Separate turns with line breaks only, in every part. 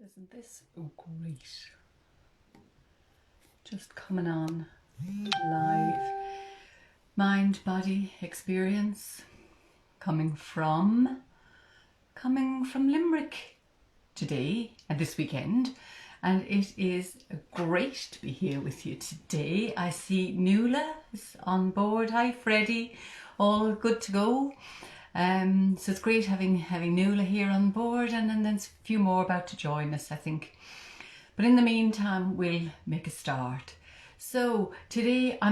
Isn't this great? Just coming on live. Mind, body, experience. Coming from Limerick today and this weekend. And it is great to be here with you today. I see Nuala is on board. Hi Freddie, all good to go. So it's great having Nuala here on board, and then there's a few more about to join us, I think. But in the meantime, we'll make a start. So today hi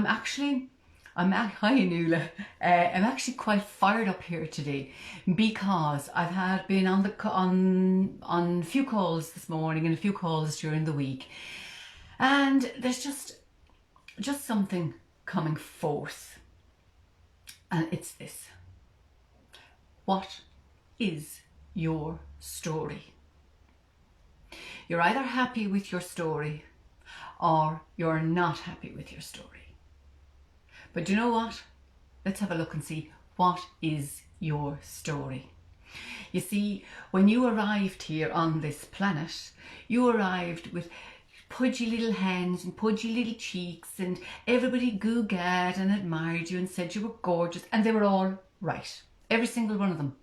Nuala. I'm actually quite fired up here today because I've been on a few calls this morning and a few calls during the week, and there's just something coming forth, and it's this. What is your story? You're either happy with your story or you're not happy with your story. But do you know what? Let's have a look and see, what is your story? You see, when you arrived here on this planet, you arrived with pudgy little hands and pudgy little cheeks, and everybody goo-gaed and admired you and said you were gorgeous, and they were all right. Every single one of them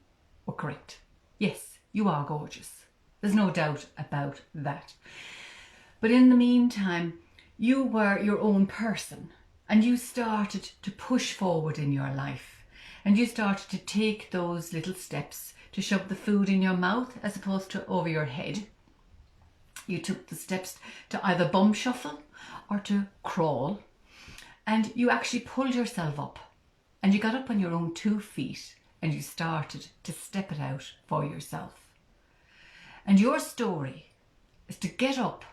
were correct. Yes, you are gorgeous. There's no doubt about that. But in the meantime, you were your own person, and you started to push forward in your life, and you started to take those little steps to shove the food in your mouth as opposed to over your head. You took the steps to either bum shuffle or to crawl, and you actually pulled yourself up, and you got up on your own 2 feet, and you started to step it out for yourself. And your story is to get up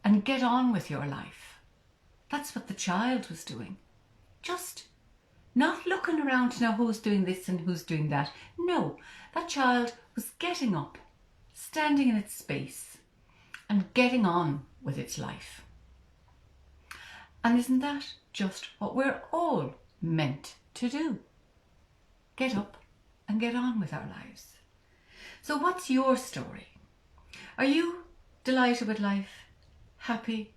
and get on with your life. That's what the child was doing. Just not looking around to know who's doing this and who's doing that. No, that child was getting up, standing in its space, and getting on with its life. And isn't that just what we're all meant to do? Get up and get on with our lives. So what's your story? Are you delighted with life? Happy?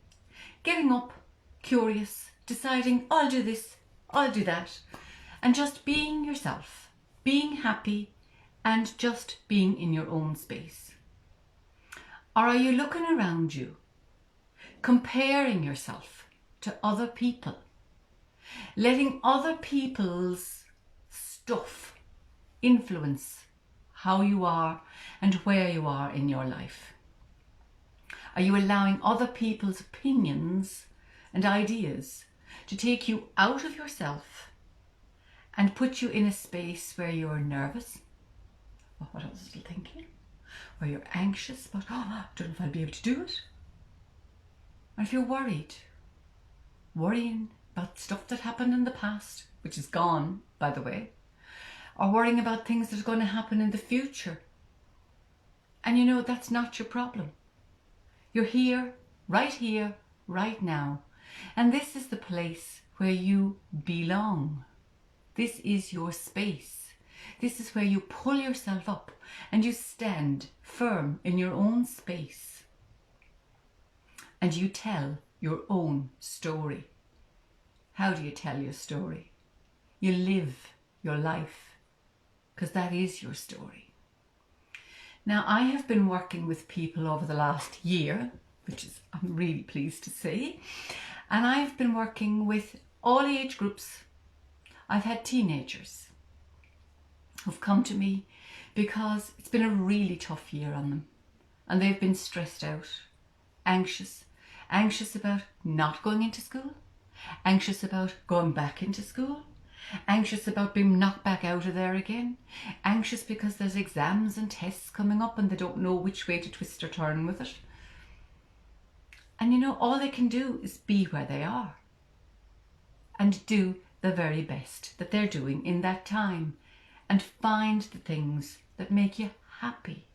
Getting up? Curious? Deciding, I'll do this, I'll do that, and just being yourself, being happy, and just being in your own space? Or are you looking around you, comparing yourself to other people, letting other people's stuff influence how you are and where you are in your life? Are you allowing other people's opinions and ideas to take you out of yourself and put you in a space where you're nervous? Or what else are you thinking? Where you're anxious about, I don't know if I'll be able to do it. And if you're worrying about stuff that happened in the past, which is gone, by the way, or worrying about things that are going to happen in the future. And you know, that's not your problem. You're here, right now. And this is the place where you belong. This is your space. This is where you pull yourself up and you stand firm in your own space. And you tell your own story. How do you tell your story? You live your life, because that is your story. Now, I have been working with people over the last year, which is, I'm really pleased to say, and I've been working with all age groups. I've had teenagers who've come to me because it's been a really tough year on them, and they've been stressed out, anxious about not going into school, anxious about going back into school, anxious about being knocked back out of there again, anxious because there's exams and tests coming up and they don't know which way to twist or turn with it. And you know, all they can do is be where they are and do the very best that they're doing in that time, and find the things that make you happy,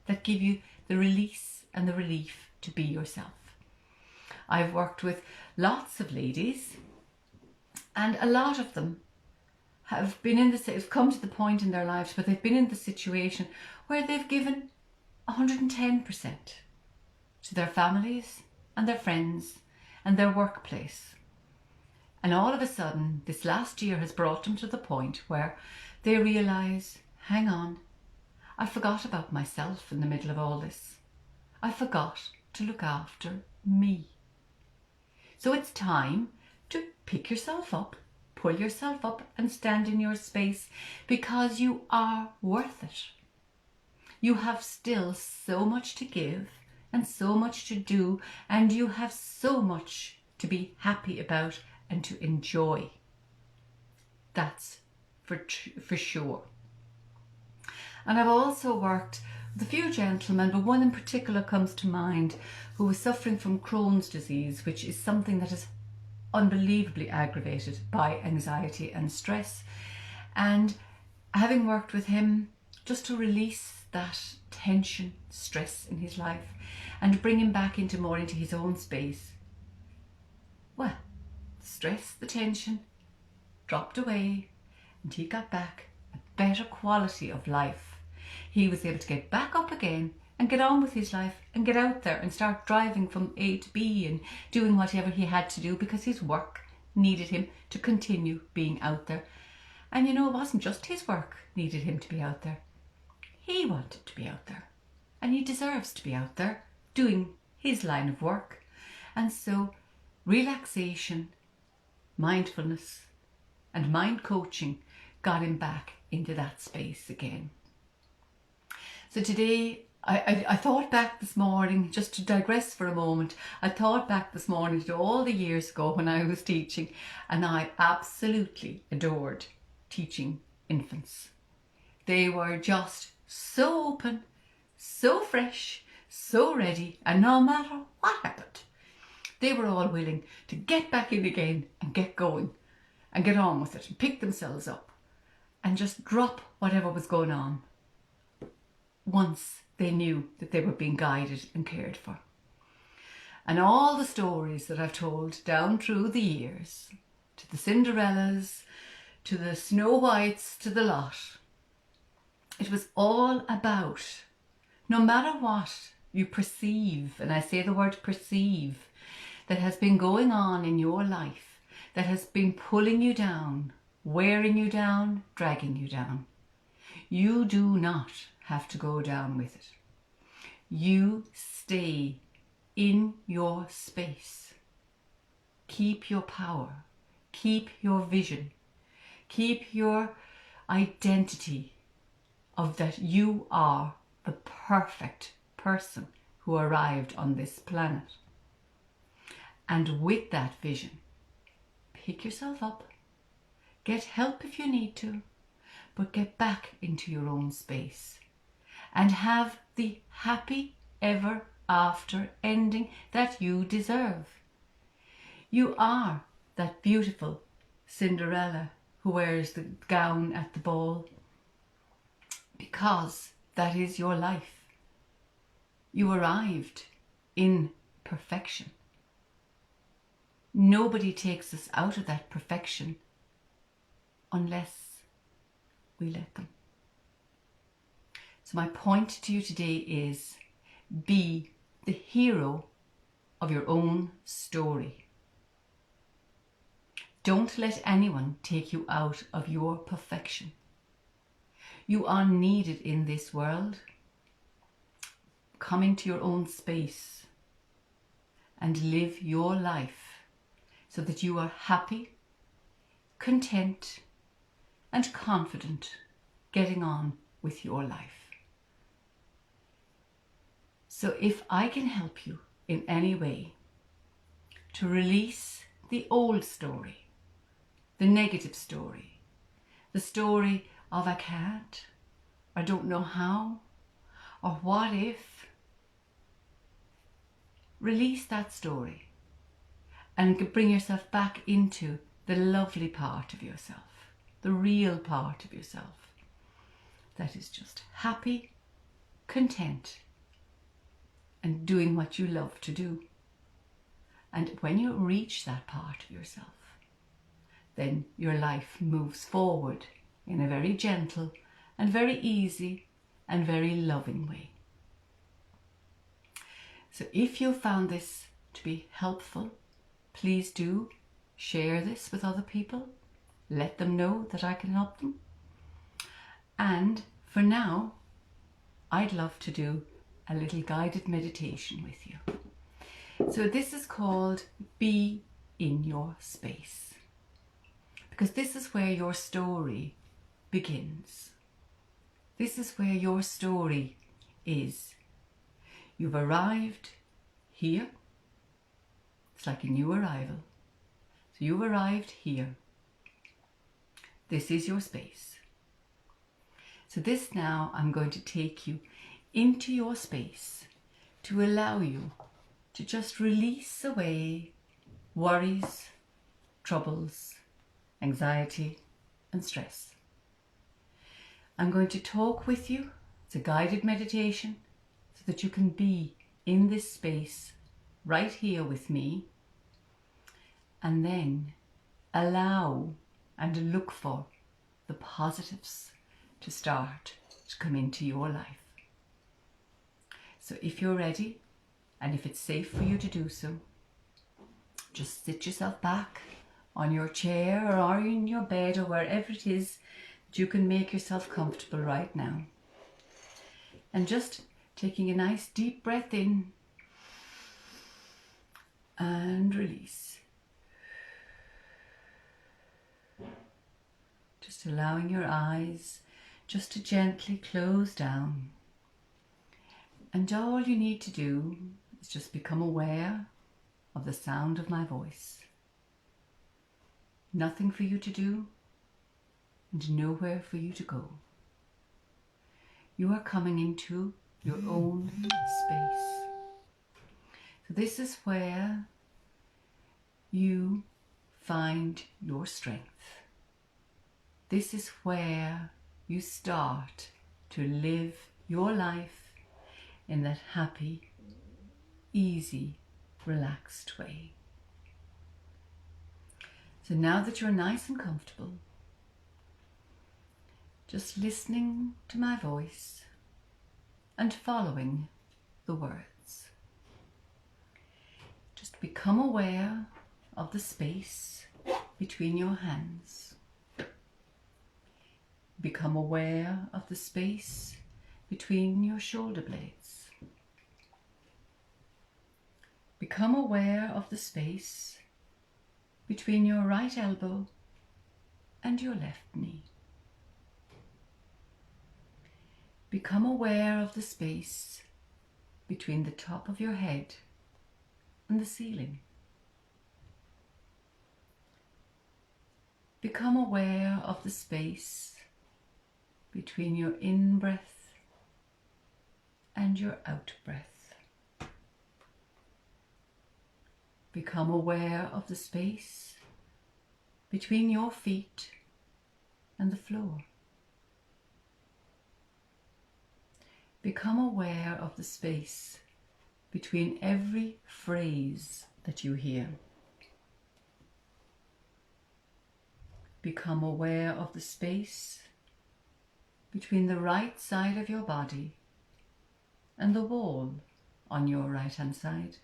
that give you the release and the relief to be yourself. I've worked with lots of ladies, and a lot of them have come to the point in their lives where they've been in the situation where they've given 110%. to their families and their friends and their workplace. And all of a sudden, this last year has brought them to the point where they realise, hang on, I forgot about myself in the middle of all this. I forgot to look after me. So it's time to pick yourself up, pull yourself up and stand in your space, because you are worth it. You have still so much to give and so much to do, and you have so much to be happy about and to enjoy. That's for sure. And I've also worked with a few gentlemen, but one in particular comes to mind, who was suffering from Crohn's disease, which is something that is unbelievably aggravated by anxiety and stress. And having worked with him just to release that tension, stress in his life and bring him back more into his own space, well, the stress, the tension dropped away and he got back a better quality of life. He was able to get back up again and get on with his life and get out there and start driving from A to B and doing whatever he had to do, because his work needed him to continue being out there. And you know, it wasn't just his work needed him to be out there. He wanted to be out there, and he deserves to be out there doing his line of work. And so relaxation, mindfulness and mind coaching got him back into that space again. So today I thought back this morning, just to digress for a moment, I thought back this morning to all the years ago when I was teaching, and I absolutely adored teaching infants. They were just so open, so fresh, so ready, and no matter what happened, they were all willing to get back in again and get going and get on with it and pick themselves up and just drop whatever was going on once they knew that they were being guided and cared for. And all the stories that I've told down through the years, to the Cinderellas, to the Snow Whites, to the lot, it was all about, no matter what you perceive, and I say the word perceive, that has been going on in your life, that has been pulling you down, wearing you down, dragging you down, you do not have to go down with it. You stay in your space. Keep your power. Keep your vision. Keep your identity of that you are the perfect person who arrived on this planet. And with that vision, pick yourself up, get help if you need to, but get back into your own space and have the happy ever after ending that you deserve. You are that beautiful Cinderella who wears the gown at the ball, because that is your life. You arrived in perfection. Nobody takes us out of that perfection unless we let them. So my point to you today is, be the hero of your own story. Don't let anyone take you out of your perfection. You are needed in this world. Come into your own space and live your life so that you are happy, content, and confident getting on with your life. So if I can help you in any way to release the old story, the negative story, the story of I can't, I don't know how, or what if, release that story and bring yourself back into the lovely part of yourself, the real part of yourself that is just happy, content, and doing what you love to do. And when you reach that part of yourself, then your life moves forward in a very gentle and very easy and very loving way. So if you found this to be helpful, please do share this with other people. Let them know that I can help them. And for now, I'd love to do a little guided meditation with you. So this is called Be in Your Space, because this is where your story begins. This is where your story is. You've arrived here. It's like a new arrival. So you've arrived here. This is your space. So this now, I'm going to take you into your space to allow you to just release away worries, troubles, anxiety and stress. I'm going to talk with you. It's a guided meditation so that you can be in this space right here with me, and then allow and look for the positives to start to come into your life. So if you're ready, and if it's safe for you to do so, just sit yourself back on your chair or in your bed or wherever it is that you can make yourself comfortable right now. And just taking a nice deep breath in and release. Just allowing your eyes just to gently close down. And all you need to do is just become aware of the sound of my voice. Nothing for you to do and nowhere for you to go. You are coming into your own space. So this is where you find your strength. This is where you start to live your life in that happy, easy, relaxed way. So now that you're nice and comfortable, just listening to my voice and following the words. Just become aware of the space between your hands. Become aware of the space between your shoulder blades. Become aware of the space between your right elbow and your left knee. Become aware of the space between the top of your head and the ceiling. Become aware of the space between your in-breath and your out-breath. Become aware of the space between your feet and the floor. Become aware of the space between every phrase that you hear. Become aware of the space between the right side of your body and the wall on your right hand side.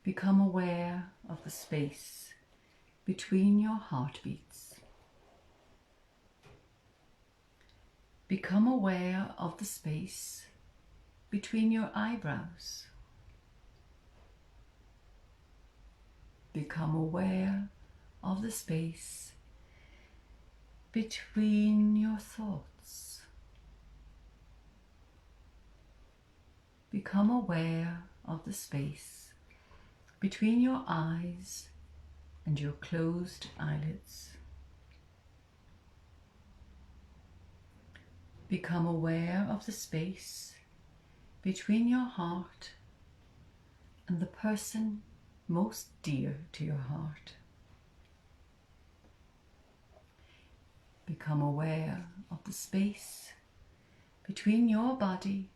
Become aware of the space between your heartbeats. Become aware of the space between your eyebrows. Become aware of the space between your thoughts. Become aware of the space between your eyes and your closed eyelids. Become aware of the space between your heart and the person most dear to your heart. Become aware of the space between your body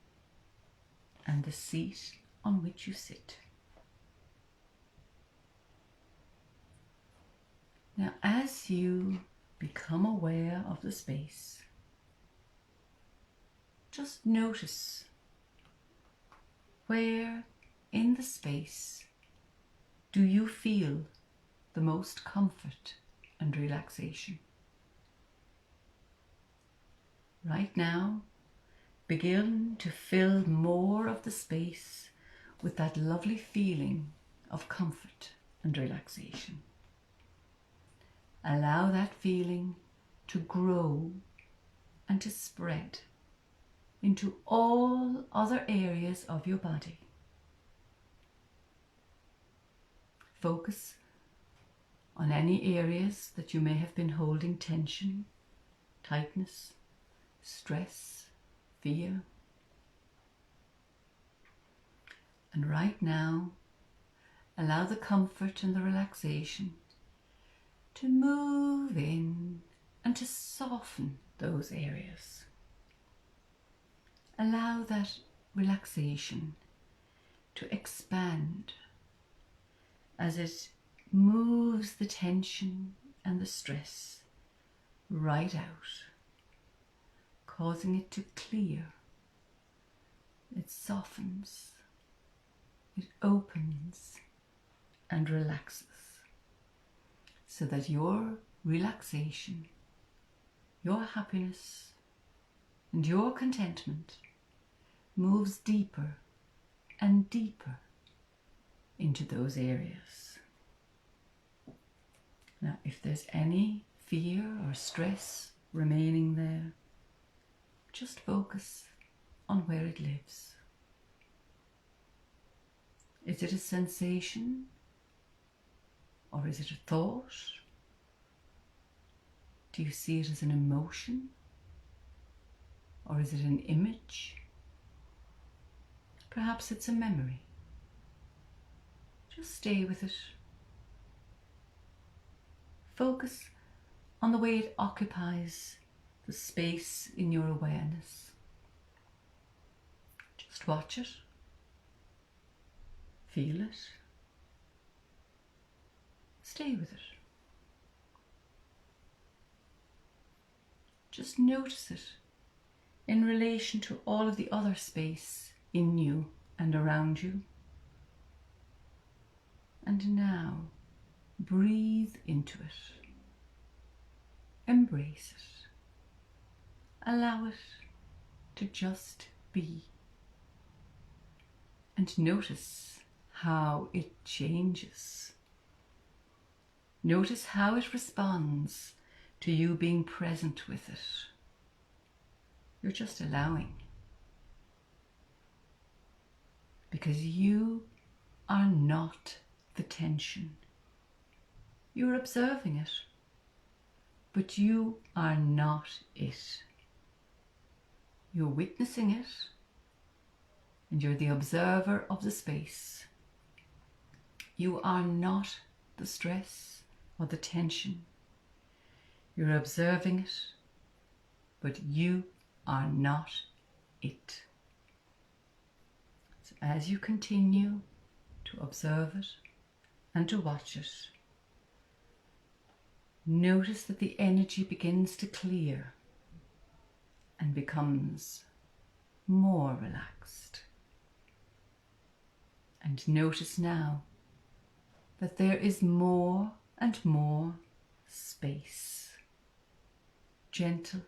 and the seat on which you sit. Now, as you become aware of the space, just notice Where in the space do you feel the most comfort and relaxation? Right now, begin to fill more of the space with that lovely feeling of comfort and relaxation. Allow that feeling to grow and to spread into all other areas of your body. Focus on any areas that you may have been holding tension, tightness, stress, fear. And right now, allow the comfort and the relaxation to move in and to soften those areas. Allow that relaxation to expand as it moves the tension and the stress right out, causing it to clear. It softens, it opens and relaxes, so that your relaxation, your happiness and your contentment moves deeper and deeper into those areas. Now, if there's any fear or stress remaining there, just focus on where it lives. Is it a sensation, or is it a thought? Do you see it as an emotion, or is it an image? Perhaps it's a memory. Just stay with it. Focus on the way it occupies the space in your awareness. Just watch it. Feel it. Stay with it. Just notice it in relation to all of the other space in you and around you. And now, breathe into it. Embrace it. Allow it to just be. And notice how it changes. Notice how it responds to you being present with it. You're just allowing. Because you are not the tension. You're observing it, but you are not it. You're witnessing it, and you're the observer of the space. You are not the stress or the tension. You're observing it, but you are not it. So as you continue to observe it and to watch it, notice that the energy begins to clear and becomes more relaxed. And notice now that there is more and more space. Gentle,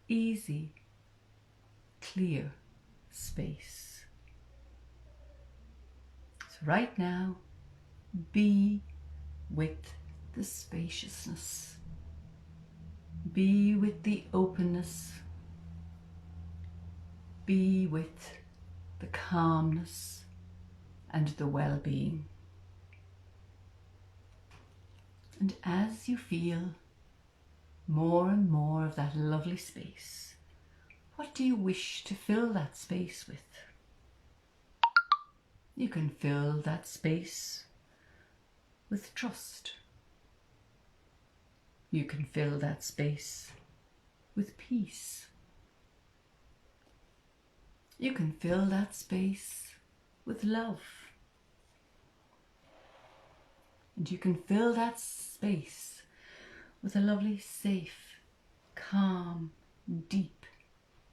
easy, clear space. So right now, be with the spaciousness. Be with the openness. Be with the calmness and the well-being. And as you feel more and more of that lovely space, what do you wish to fill that space with? You can fill that space with trust. You can fill that space with peace. You can fill that space with love. And you can fill that space with a lovely, safe, calm, deep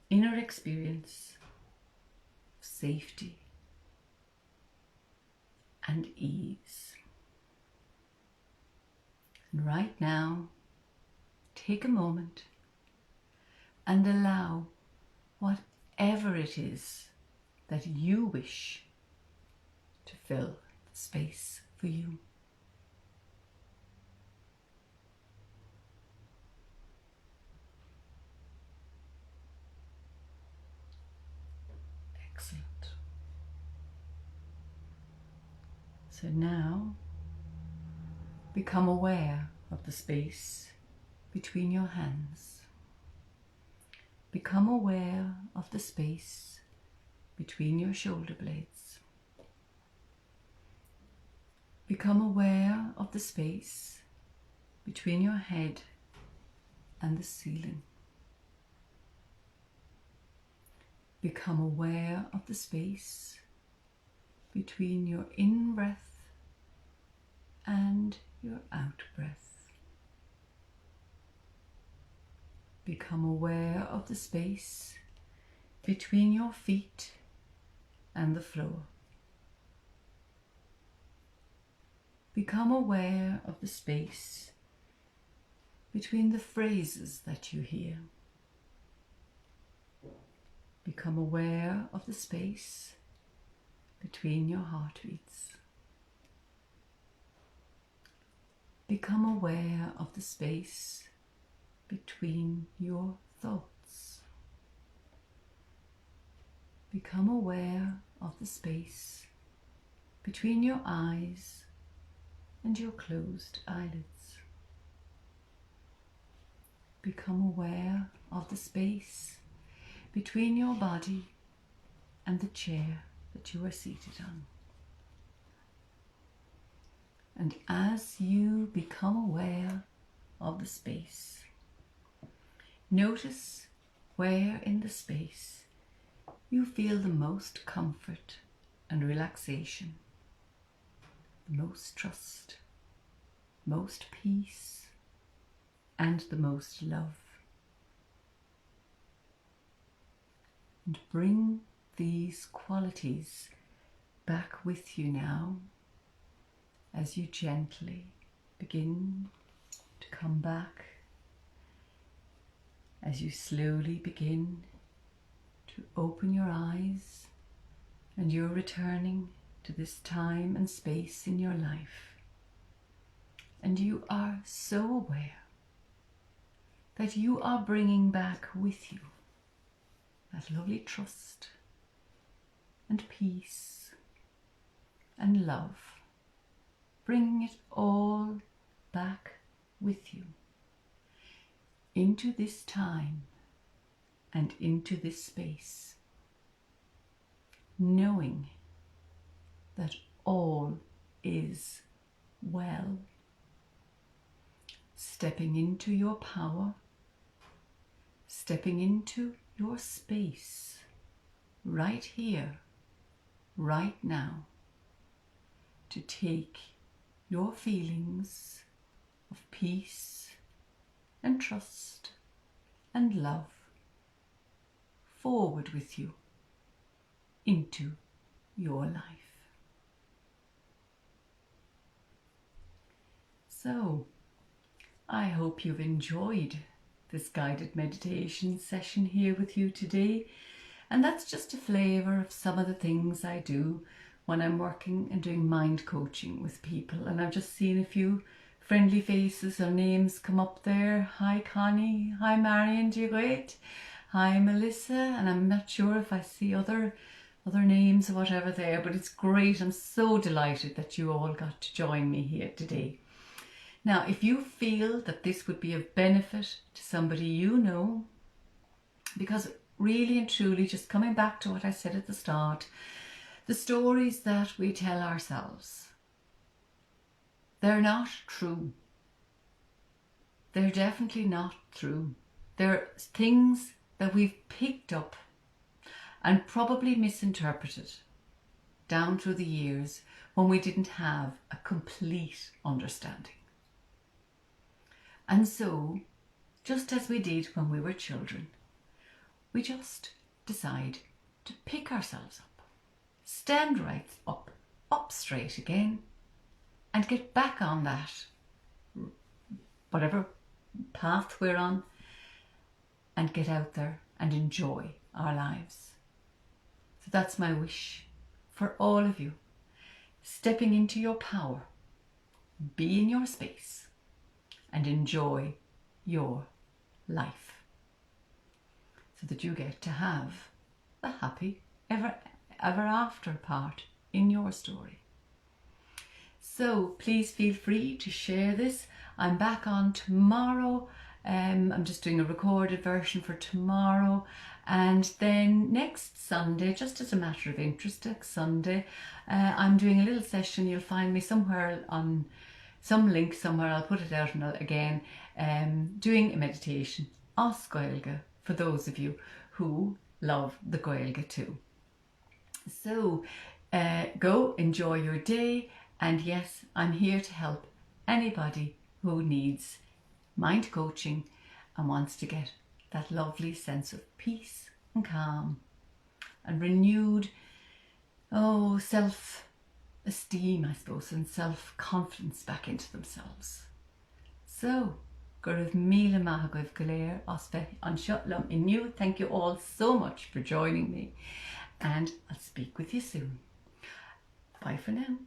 inner experience of safety and ease. And right now, take a moment and allow whatever it is that you wish to fill the space for you. Excellent. So now, become aware of the space between your hands. Become aware of the space between your shoulder blades. Become aware of the space between your head and the ceiling. Become aware of the space between your in-breath and your out-breath. Become aware of the space between your feet and the floor. Become aware of the space between the phrases that you hear. Become aware of the space between your heartbeats. Become aware of the space between your thoughts. Become aware of the space between your eyes and your closed eyelids. Become aware of the space between your body and the chair that you are seated on. And as you become aware of the space, notice where in the space you feel the most comfort and relaxation, the most trust, most peace, and the most love. And bring these qualities back with you now as you gently begin to come back, as you slowly begin to open your eyes and you're returning to this time and space in your life. And you are so aware that you are bringing back with you that lovely trust and peace and love, bringing it all back with you into this time and into this space, knowing that all is well, stepping into your power, stepping into your space right here, right now, to take your feelings of peace and trust and love forward with you into your life. So, I hope you've enjoyed this guided meditation session here with you today. And that's just a flavour of some of the things I do when I'm working and doing mind coaching with people. And I've just seen a few friendly faces or names come up there. Hi Connie, hi Marion, do you great? Hi Melissa, and I'm not sure if I see other names or whatever there, but it's great. I'm so delighted that you all got to join me here today. Now, if you feel that this would be of benefit to somebody you know, because really and truly, just coming back to what I said at the start, the stories that we tell ourselves, they're not true. They're definitely not true. They're things that we've picked up and probably misinterpreted down through the years when we didn't have a complete understanding. And so, just as we did when we were children, we just decide to pick ourselves up stand right up straight again, and get back on that, whatever path we're on, and get out there and enjoy our lives. So that's my wish for all of you. Stepping into your power, be in your space, and enjoy your life, so that you get to have the happy ever after part in your story. So please feel free to share this. I'm back on tomorrow. I'm just doing a recorded version for tomorrow, and then next Sunday, just as a matter of interest, next Sunday I'm doing a little session. You'll find me somewhere on some link somewhere, I'll put it out again, doing a meditation, Os Gaeilge, for those of you who love the Gaeilge too. So go enjoy your day, and yes, I'm here to help anybody who needs mind coaching and wants to get that lovely sense of peace and calm and renewed self-esteem, I suppose, and self-confidence back into themselves. So, go raibh míle maith agaibh go léir as bheith anseo liom inniu. Thank you all so much for joining me, and I'll speak with you soon. Bye for now.